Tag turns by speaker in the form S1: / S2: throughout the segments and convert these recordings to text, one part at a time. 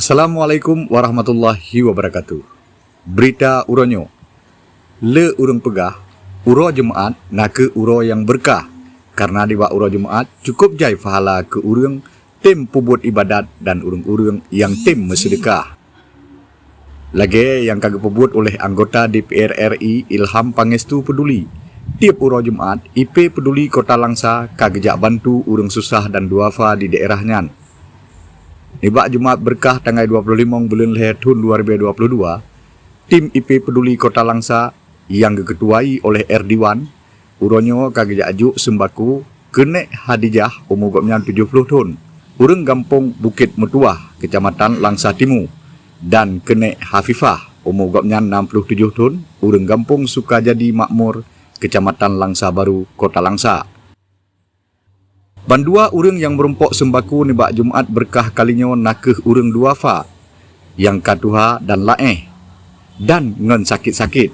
S1: Assalamualaikum warahmatullahi wabarakatuh. Berita uronyo. Le urang pegah, uro Jumaat nak ke uro yang berkah. Karena di uro Jumaat cukup jai pahala ke urang tim pubut ibadat dan urang-urang yang tim bersedekah. Lagi yang kagak pubut oleh anggota DPR RI Ilham Pangestu Peduli. Tiap uro Jumaat, IP Peduli Kota Langsa kagak bantu urang susah dan duafa di daerahnya. Nibak Jumaat berkah tanggal 25 bulan Leher tahun 2022, tim IP Peduli Kota Langsa yang diketuai oleh Erdiwan, uronyo kagak ajuk sembako kene Hadijah umur gopnya 70 tahun, urang Gampung Bukit Metuah, Kecamatan Langsa Timur, dan kene Hafifah umur gopnya 67 tahun, urang Gampung Sukajadi Makmur, Kecamatan Langsa Baru, Kota Langsa. Bandua urang yang merumpok sembako nibak Jumaat berkah kalinya nakeh urang duafa yang katuha dan laeh dan ngen sakit-sakit.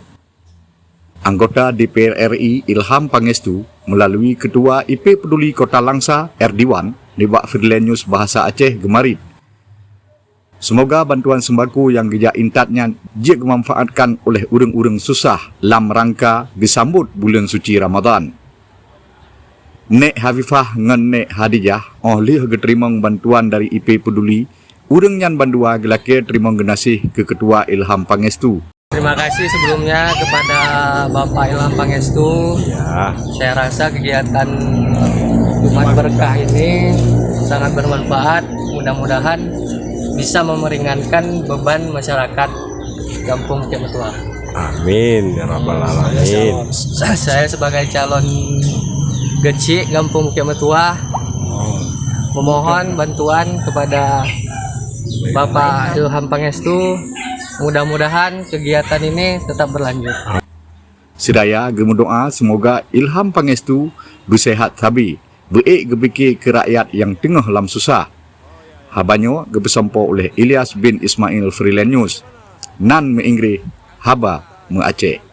S1: Anggota DPR RI Ilham Pangestu melalui Ketua IP Peduli Kota Langsa Erdiwan nibak Freelance Bahasa Aceh Gemarit. Semoga bantuan sembako yang gejak intatnya jik dimanfaatkan oleh urang-urang susah dalam rangka disambut bulan suci Ramadan. Nek Hafifah ngan Nek Hadijah oleh terima bantuan dari IP Peduli, urang nyan bandua gelake terima genasih ke Ketua Ilham Pangestu.
S2: Terima kasih sebelumnya kepada Bapak Ilham Pangestu.
S1: Ya.
S2: Saya rasa kegiatan Jumat Berkah ini sangat bermanfaat. Mudah-mudahan bisa memeringankan beban masyarakat Kampung Bukit Metuah.
S3: Amin ya rabbal alamin.
S2: Saya sebagai calon Geci Kampung Bukit Metuah memohon bantuan kepada Bapak Ilham Pangestu. Mudah-mudahan kegiatan ini tetap berlanjut.
S1: Sedaya gemu doa semoga Ilham Pangestu bersehat sabi, beik gebiki ke rakyat yang tengah lam susah. Habanyo gebesampo oleh Ilyas bin Ismail Freelance News. Nan me Inggris, haba me Aceh.